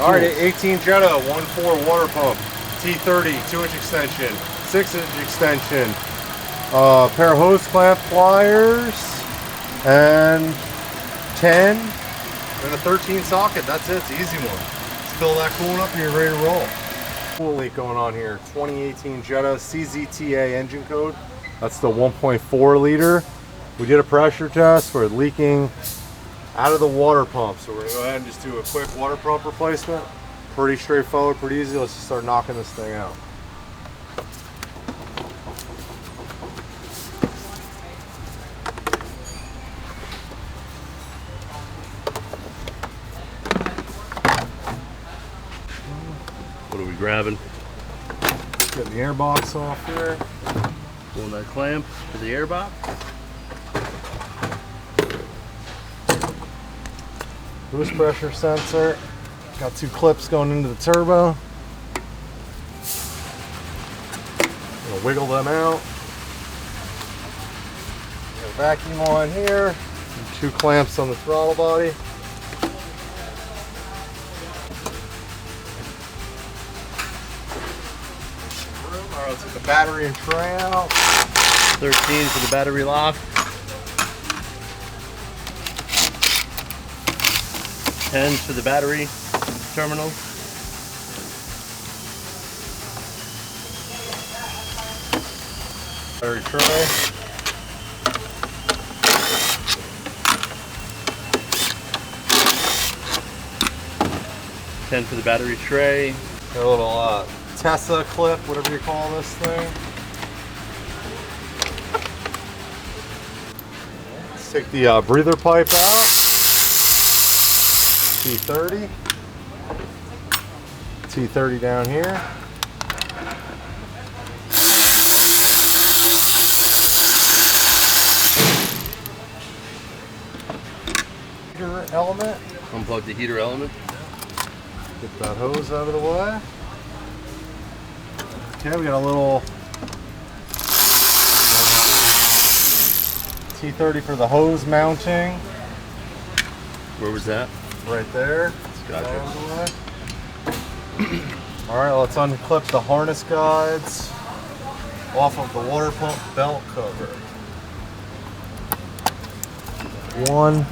All right, 18 Jetta, 1.4 water pump, T30, 2-inch extension, 6-inch extension, pair of hose clamp pliers, and 10, and a 13 socket. That's it. It's an easy one. Just fill that coolant up and you're ready to roll. Cool leak going on here. 2018 Jetta CZTA engine code. That's the 1.4 liter. We did a pressure test. We're leaking out of the water pump, so we're gonna go ahead and just do a quick water pump replacement. Pretty straightforward, pretty easy. Let's just start knocking this thing out. What are we grabbing? Get the airbox off here. Pulling that clamp to the airbox. Boost pressure sensor. Got 2 clips going into the turbo. Gonna wiggle them out. Got a vacuum on here. And 2 clamps on the throttle body. Alright, let's get the battery and tray out. 13 for the battery lock. 10 for the battery terminal. Battery tray. $10 for the battery tray. Got a little Tessa clip, whatever you call this thing. Let's take the breather pipe out. T30. T30 down here. Heater element. Unplug the heater element. Get that hose out of the way. Okay, we got a little T30 for the hose mounting. Where was that? Right there. Gotcha. Alright, let's unclip the harness guides off of the water pump belt cover. 1.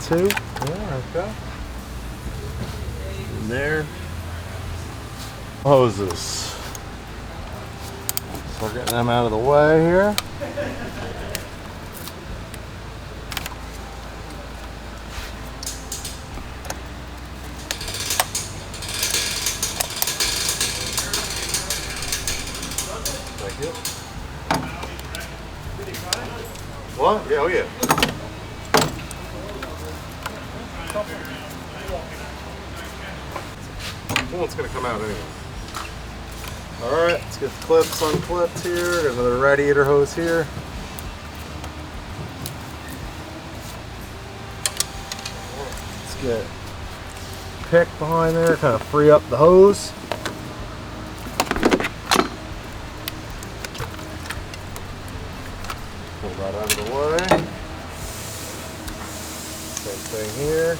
2. Yeah, okay. In there. Hoses. So we're getting them out of the way here. Thank you. What? Yeah, oh yeah. Well, it's gonna come out anyway. Alright, let's get the clips unclipped here. Got another radiator hose here. Let's get pick behind there, kind of free up the hose. Pull that out of the way. Same thing here.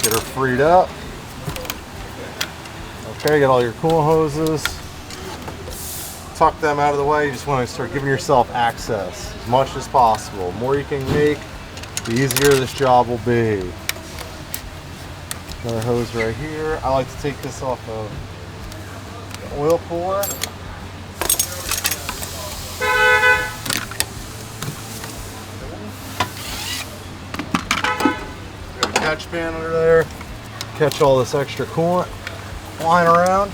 Get her freed up. Okay, get all your coolant hoses. Tuck them out of the way. You just want to start giving yourself access as much as possible. The more you can make, the easier this job will be. Another hose right here. I like to take this off of the oil cooler. Catch pan under there, catch all this extra coolant flying around.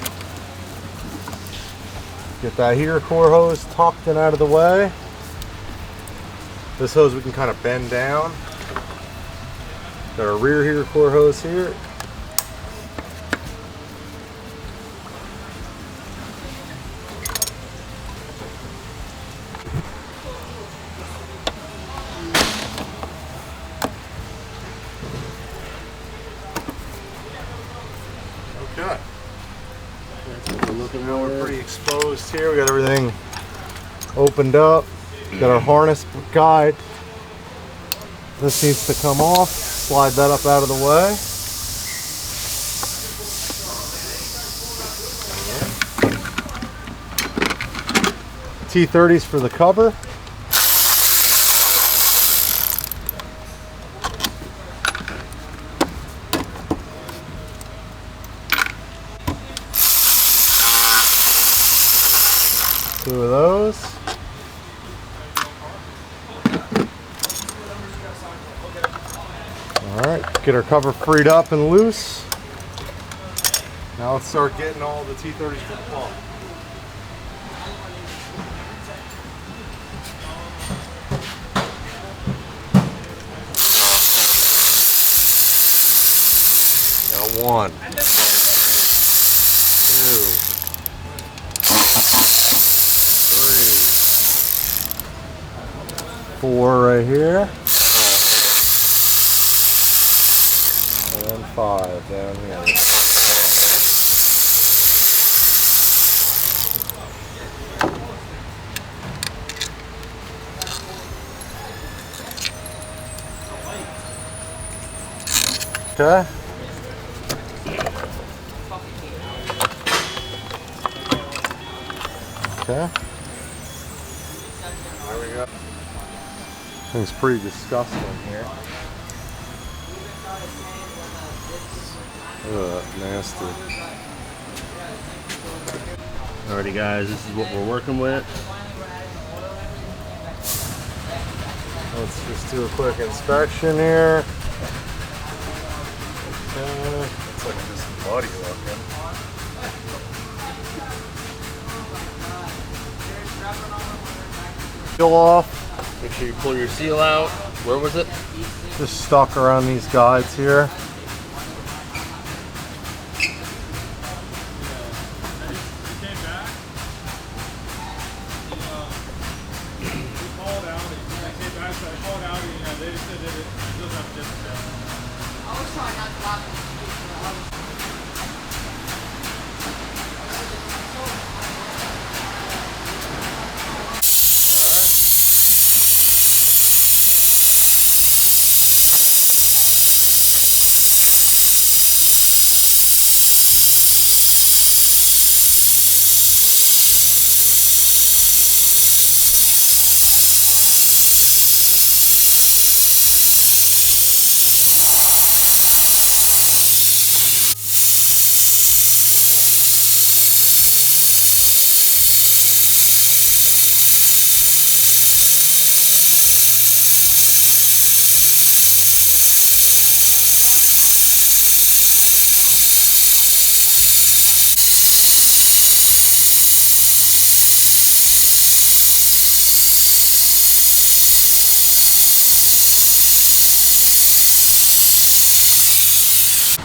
Get that heater core hose tucked and out of the way. This hose we can kind of bend down. Got our rear heater core hose here. looking Now we're good. pretty exposed here. We got everything opened up. Got our harness guide. This needs to come off. Slide that up out of the way. T30s for the cover. Two of those. Alright, get our cover freed up and loose. Now let's start getting all the T30s for the pump. Got one. Two. Three. Four right here. And 5 down here. Okay. Okay. There we go. Thing's pretty disgusting here. Ugh, nasty. Alrighty guys, this is what we're working with. Let's just do a quick inspection here. Okay. Looks like just muddy looking. Seal off. Make sure you pull your seal out. Where was it? Just stuck around these guides here.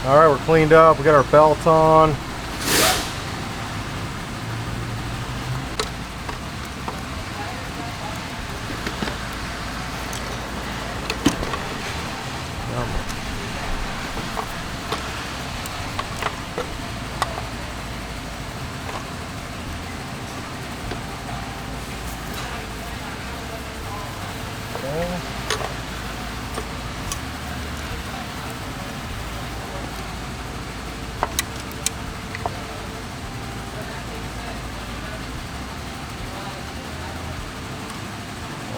All right, we're cleaned up. We got our belt on.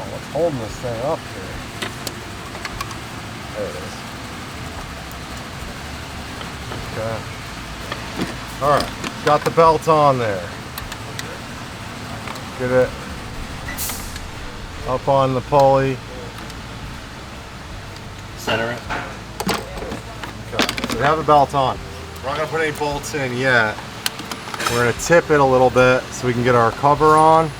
What's holding this thing up here? There it is. Okay. Alright, got the belt on there. Get it up on the pulley. Center it. Okay, so we have the belt on. We're not going to put any bolts in yet. We're going to tip it a little bit so we can get our cover on.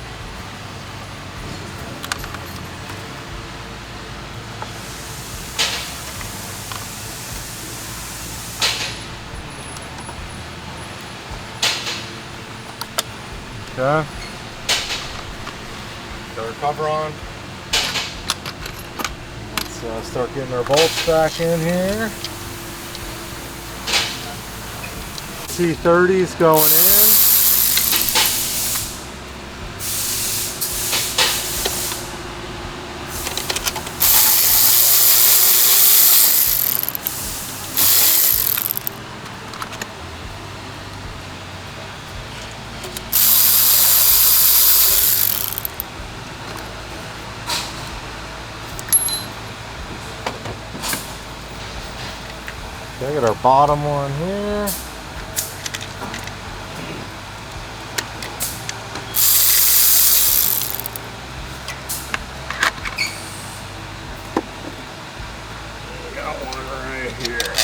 Okay. Got our cover on. Let's start getting our bolts back in here. T30s going in. Okay, got our bottom one here. Got one right here.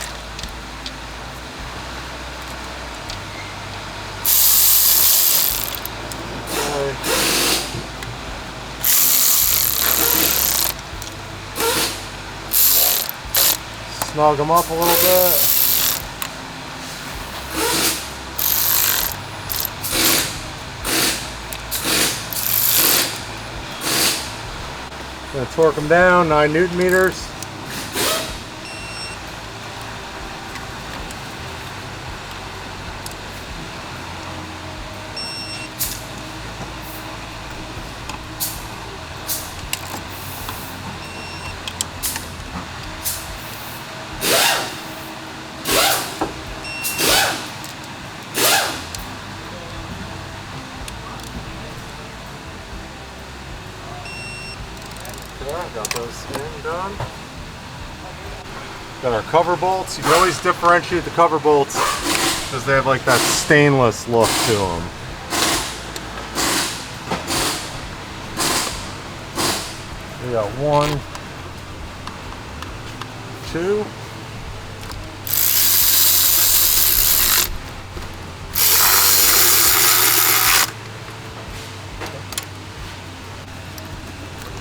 Snug them up a little bit. Gonna torque them down, 9 Newton meters. Got those in done. Got our cover bolts. You can always differentiate the cover bolts because they have like that stainless look to them. We got 1, 2.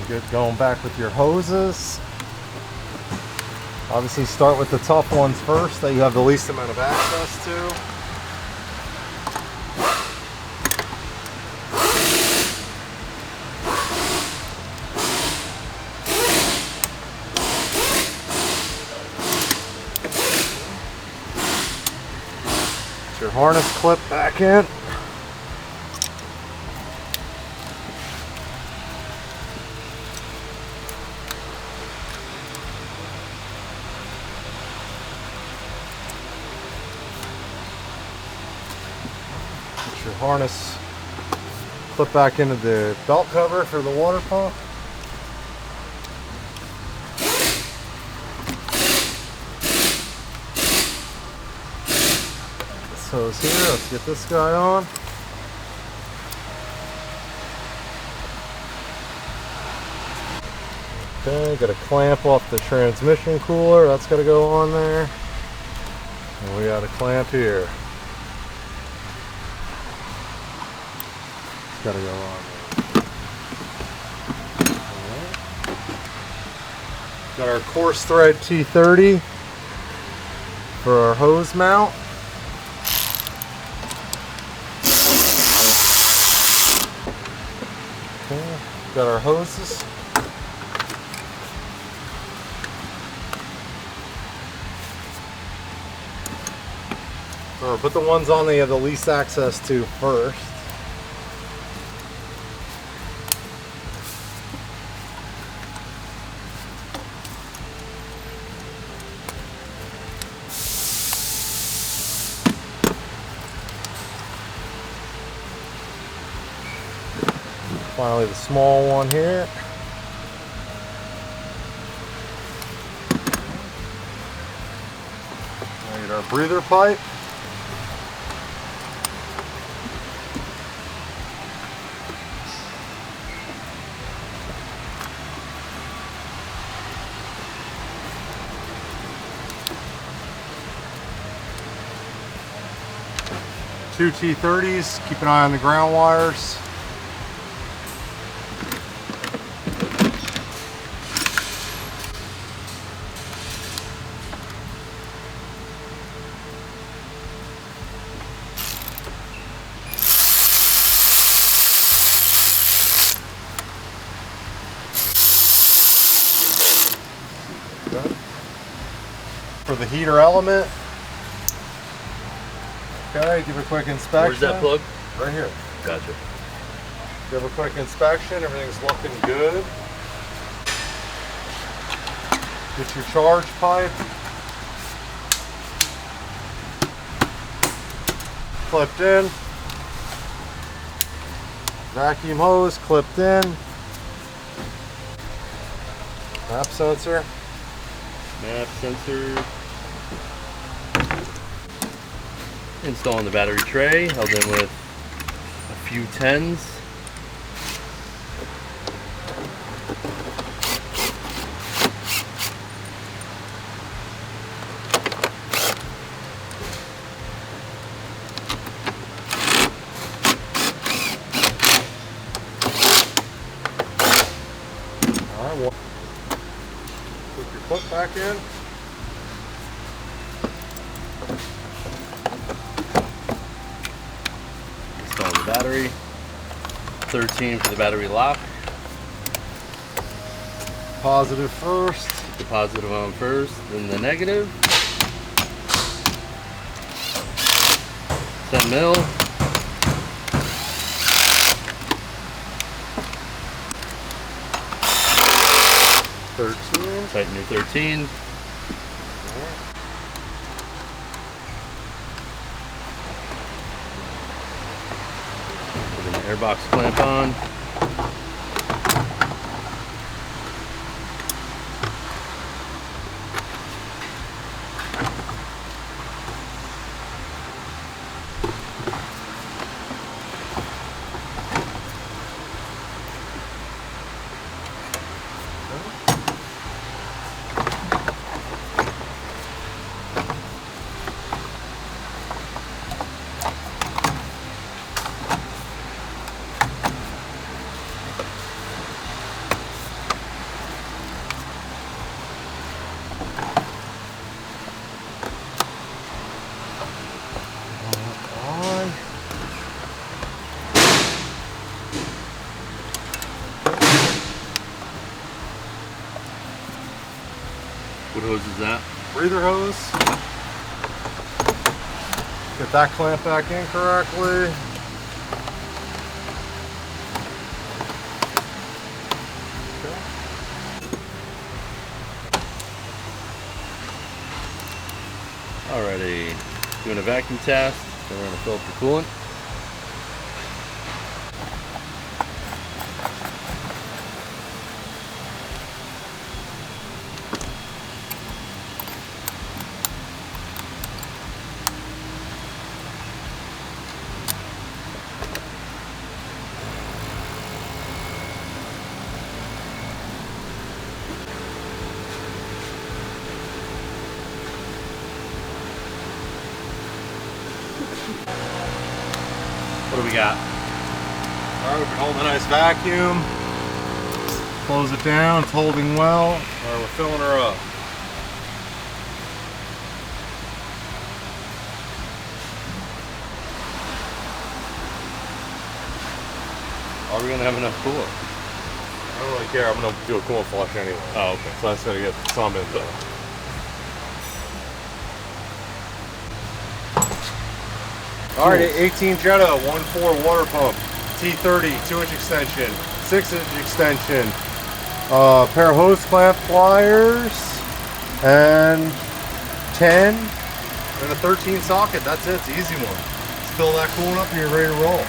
Good going back with your hoses. Obviously start with the tough ones first that you have the least amount of access to. Get your harness clip back in. Your harness clip back into the belt cover for the water pump. This hose here, let's get this guy on. Okay, got a clamp off the transmission cooler, that's got to go on there. And we got a clamp here. Gotta go on there. Right. Got our coarse thread T30 for our hose mount. Okay. Got our hoses. Or put the ones on that you have the least access to first. Finally, the small one here. We get our breather pipe. Two T30s. Keep an eye on the ground wires. For the heater element. Okay, give a quick inspection. Where's that plug? Right here. Gotcha. Give a quick inspection, everything's looking good. Get your charge pipe. Clipped in. Vacuum hose clipped in. Map sensor. Map sensor. Installing the battery tray, held in with a few 10s. Alright, well, put your foot back in. Installing the battery. 13 for the battery lock. Positive first. The positive on first, then the negative. 10 mil. Tighten your 13. Put an airbox clamp on. What hose is that? Breather hose. Get that clamp back in correctly. Alrighty, doing a vacuum test. Then we're going to fill up the coolant. What do we got? Alright, we can hold a nice vacuum. Close it down, it's holding well. Alright, we're filling her up. Are we gonna have enough coolant? I don't really care, I'm gonna do a coolant flush anyway. Oh, okay. So that's gonna get some in there. Alright, 18 Jetta, 1.4 water pump, T30, 2-inch extension, 6-inch extension, pair of hose clamp pliers, and 10, and a 13 socket. That's it, it's an easy one. Just fill that coolant up and you're ready to roll.